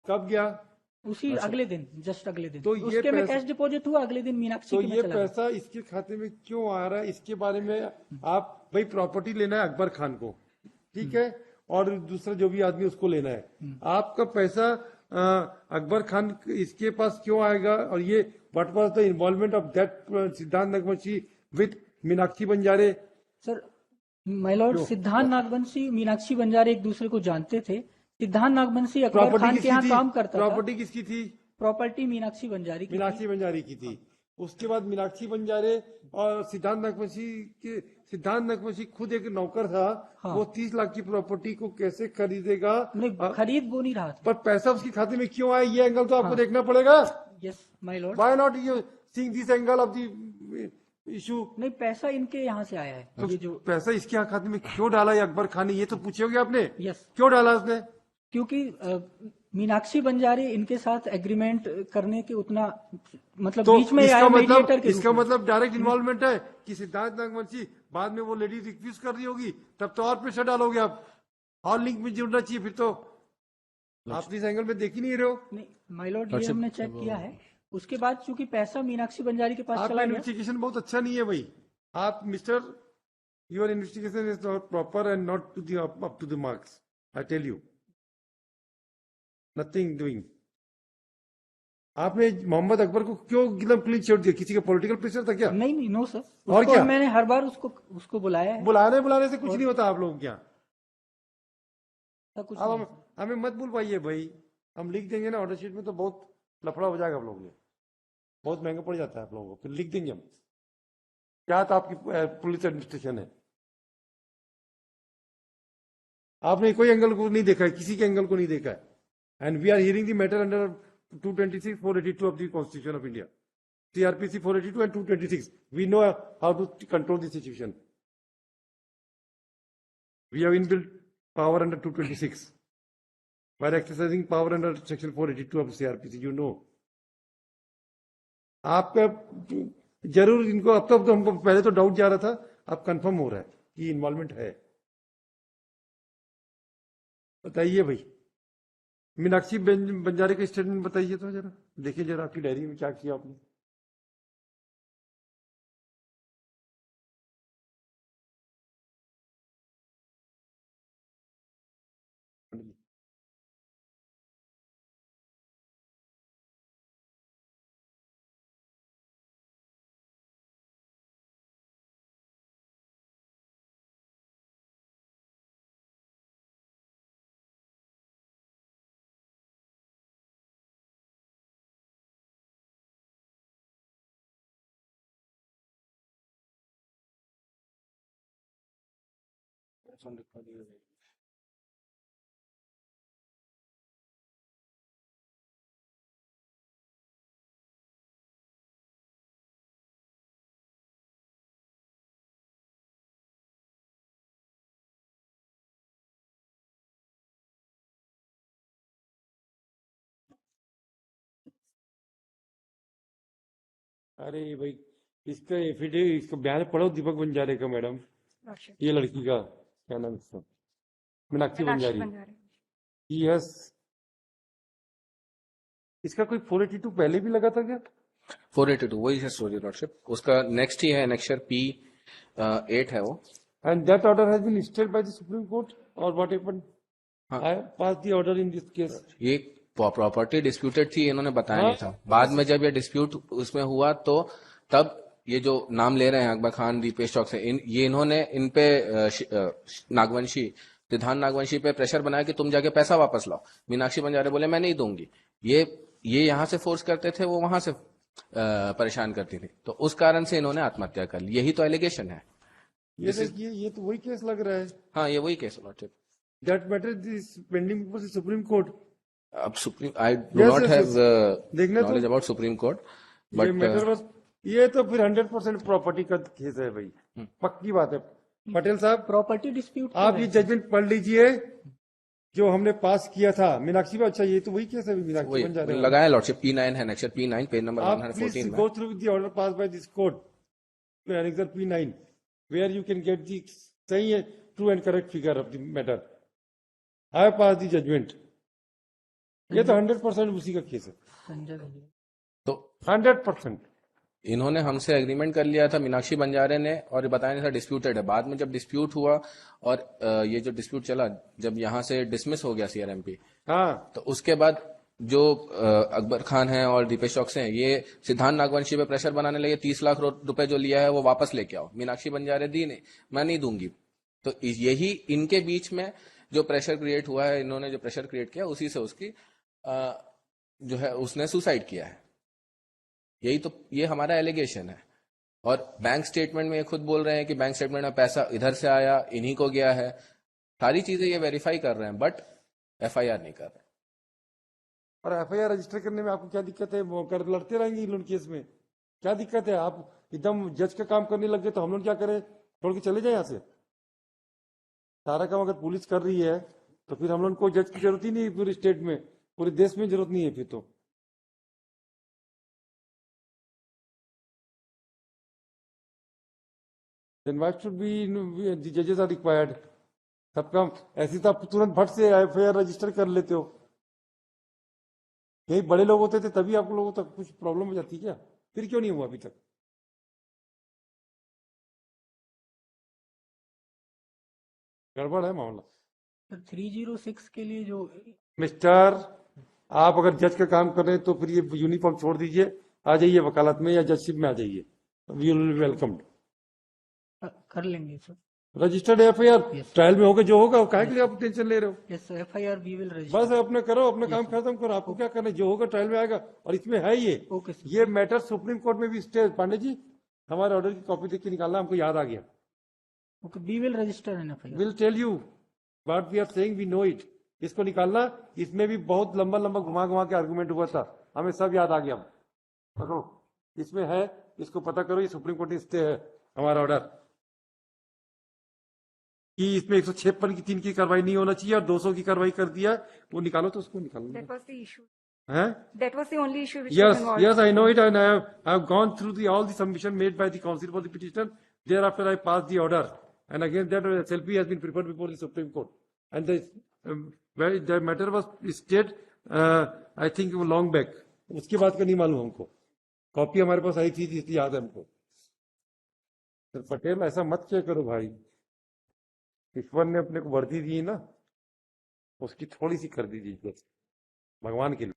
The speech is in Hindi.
कब गया? उसी अगले दिन, जस्ट अगले दिन। तो ये उसके में पैसा- कैश डिपॉजिट हुआ, अगले दिन मीनाक्षी तो के में ये चला गया। पैसा इसके खाते में क्यों आ रहा है, इसके बारे में आप भाई प्रॉपर्टी लेना है अकबर खान को, ठीक है, और दूसरा जो भी आदमी उसको लेना है, आपका पैसा अकबर खान इसके पास क्यों आएगा? और ये what was the involvement of that Siddhant Nagvanshi with Meenakshi Banjare? Sir my lord, Siddhant Nagvanshi Meenakshi बंजारे एक दूसरे को जानते थे। सिद्धांत नागवंशी अकबर खान के यहाँ काम करता था। प्रॉपर्टी किसकी थी? प्रॉपर्टी मीनाक्षी बंजारी की। मीनाक्षी बंजारी की थी। उसके बाद मीनाक्षी बंजारे और सिद्धांत नागवंशी खुद एक नौकर था। हाँ। वो 30 लाख की प्रॉपर्टी को कैसे खरीदेगा? नहीं, खरीद वो नहीं रहा था। पर पैसा उसके खाते में क्यों आया, ये एंगल तो आपको देखना पड़ेगा। Yes my Lord. Why not you seeing this angle of the issue? नहीं, पैसा इनके यहाँ से आया है। तो ये जो पैसा इसके खाते में क्यों डाला ये अकबर खान ने, ये तो पूछोगे आपने। यस, क्यों डाला उसने? क्योंकि मीनाक्षी बंजारी इनके साथ एग्रीमेंट करने के उतना मतलब तो बीच में आया मीडिएटर के इसका रूप में। मतलब डायरेक्ट इन्वॉल्वमेंट है कि सिद्धांत नागवंशी बाद में वो लेडी रिक्वेस्ट कर रही होगी, तब तो और प्रेशर डालोगे आप, और लिंक में जुड़ना चाहिए फिर तो। आप इस एंगल में देख ही नहीं रहे हो। नहीं माय लॉर्ड, ये हमने चेक किया है। उसके बाद चूंकि पैसा मीनाक्षी बंजारी के पास आपका चला गया। इन्वेस्टिगेशन बहुत अच्छा नहीं है भाई। आप mister, your investigation is not proper and not to the up to the marks, I tell you, nothing doing. आपने मोहम्मद अकबर को क्यों एकदम क्लीन छोड़ दिया? किसी का पॉलिटिकल प्रेशर था क्या? नहीं नहीं, नो सर। और क्या? मैंने हर बार उसको बुलाया है। बुलाने से कुछ नहीं होता आप लोगों क्या। कुछ अब नहीं। हमें मत बुलवाइए भाई, हम लिख देंगे ना ऑर्डर शीट में तो बहुत लफड़ा हो जाएगा आप लोगों में, बहुत महंगा पड़ जाता है आप लोगों को, फिर लिख देंगे हम। क्या तो आपकी पुलिस एडमिनिस्ट्रेशन है, आपने कोई एंगल को नहीं देखा है, किसी के एंगल को नहीं देखा है। And we are hearing the matter under 226, 482 of the constitution of India, CRPC 482 and 226. We know how to control the situation. We have inbuilt power under 226 by exercising power under section 482 of CRPC. You know. आपका जरूर इनको अब तो हमको पहले तो डाउट जा रहा था, अब कंफर्म हो रहा है कि इन्वॉल्वमेंट है। बताइए भाई, मीनाक्षी बंजारे का स्टेटमेंट बताइए तो जरा, देखिए जरा आपकी डायरी में क्या किया आपने। अरे भाई, इसका एफिडेविट, इसका बयान पढ़ो दीपक बंजारे का मैडम, ये लड़की का क्या नाम इसका, मीनाक्षी बंजारी। यस, इसका कोई 482 पहले भी लगा था क्या? 482 वही है सॉरी लॉर्डशिप, उसका नेक्स्ट ही है एनेक्सर P8 है वो। And that order has been stayed by the supreme court और what happened? I pass the order in this case. ये प्रॉपर्टी डिस्प्यूटेड थी, इन्होंने बताया नहीं था। बाद में जब ये डिस्प्यूट उसमें हुआ तो तब ये जो नाम ले रहे हैं अकबर खान, दीपेश चौक से, ये इन्होंने इन पे नागवंशी, सिद्धांत नागवंशी पे प्रेशर बनाया कि तुम जाके पैसा वापस लाओ। मीनाक्षी बंजारे बोले मैं नहीं दूंगी। ये यहाँ से फोर्स करते थे, वो वहां से परेशान करती थी, तो उस कारण से इन्होंने आत्महत्या कर ली। यही तो एलिगेशन है। ये देखिए, ये तो वही केस लग रहा है। हाँ, ये वही case lordship. That matter is pending before the supreme court. अब supreme, I do not have knowledge about supreme court, but ये तो फिर 100% प्रॉपर्टी का केस है भाई, पक्की बात है। पटेल साहब, प्रॉपर्टी डिस्प्यूट आप ये जजमेंट पढ़ लीजिए जो हमने पास किया था मीनाक्षी में। अच्छा, ये तो वही केस है मीनाक्षी बन जा रहा है, लगाया लॉर्डशिप P9 है, नेक्सर P9 पेज नंबर आप प्लीज 114 गो में। Through the order pass by this court annexure P9 where you can get the सही है true and correct figure of the matter. I have pass the judgement ये तो 100% उसी का केस है, संजय भैया। तो 100%। इन्होंने हमसे एग्रीमेंट कर लिया था, मीनाक्षी बंजारे ने, और बताया नहीं था डिस्प्यूटेड है। बाद में जब डिस्प्यूट हुआ और ये जो डिस्प्यूट चला, जब यहाँ से डिसमिस हो गया सीआरएमपी, हाँ, तो उसके बाद जो अकबर खान है और दीपेश चौकसे हैं, ये सिद्धांत नागवंशी पे प्रेशर बनाने लगे, 30 लाख रुपए जो लिया है वो वापस लेके आओ। मीनाक्षी बंजारे दी नहीं, मैं नहीं दूंगी। तो यही इनके बीच में जो प्रेशर क्रिएट हुआ है, इन्होंने जो प्रेशर क्रिएट किया, उसी से उसकी जो है उसने सुसाइड किया है। यही तो, ये हमारा एलिगेशन है। और बैंक स्टेटमेंट में ये खुद बोल रहे हैं कि बैंक स्टेटमेंट में पैसा इधर से आया, इन्हीं को गया है। सारी चीजें ये वेरीफाई कर रहे हैं, बट एफआईआर नहीं कर रहे। और एफआईआर रजिस्टर करने में आपको क्या दिक्कत है? वो कर लड़ते रहेंगे इन लोग केस में, क्या दिक्कत है? आप एकदम जज का काम करने लग गए तो हम लोग क्या करें? छोड़ के चले जाए यहाँ से? सारा काम अगर पुलिस कर रही है तो फिर हम लोग को जज की जरूरत ही नहीं है, पूरे स्टेट में, पूरे देश में जरूरत नहीं है फिर तो। Then why should the judges are required? सब काम ऐसे तो आप तुरंत फट से एफआईआर रजिस्टर कर लेते हो। यही बड़े लोग होते थे तभी आप लोगों तक कुछ प्रॉब्लम हो जाती क्या? फिर क्यों नहीं हुआ अभी तक? गड़बड़ है मामला। सर 306 के लिए जो मिस्टर, आप अगर जज का काम कर रहे हैं तो फिर ये यूनिफॉर्म छोड़ दीजिए, आ जाइए वकालत में या जजशिप में आ जाइए, वी विल बी वेलकम्ड। कर लेंगे सर। रजिस्टर्ड एफआईआर ट्रायल में होगा, जो होगा काहे के लिए आप टेंशन ले रहे हो? Yes sir, FIR we will register. बस अपना करो, अपना काम खत्म करो, आपको क्या करना है? जो होगा ट्रायल में आएगा। और इसमें है ओके सर। ये मैटर सुप्रीम कोर्ट में भी स्टे। पांडे जी, हमारे ऑर्डर की कॉपी देख के निकालना, हमको याद आ गया। Okay, we will register an FIR. Will tell you what we are saying, we know it. इसको निकालना, इसमें भी बहुत लंबा लंबा घुमा घुमा के आर्गूमेंट हुआ था, हमें सब याद आ गया। पकड़ो, इसमें है, इसको पता करो। ये सुप्रीम कोर्ट ने स्टे है हमारा ऑर्डर कि इसमें 156 की 3 की कार्रवाई नहीं होना चाहिए और 200 की कार्रवाई कर दिया। वो निकालो, तो उसको निकालो। That was the issue. हैं? That was the only issue which was Yes, involved. yes, I know it, and I have gone through all the submission made by the counsel for the petition. Thereafter, I passed the order, and again that SLP has been preferred before the Supreme Court, and where the matter was stayed, I think long back. उसके बाद का नहीं मालूम हमको, कॉपी हमारे पास आई थी इसलिए याद है हमको। तो पटेल ऐसा मत क्या करो भाई, ईश्वर ने अपने को वर्दी दी ना, उसकी थोड़ी सी कर दीजिए भगवान के लिए।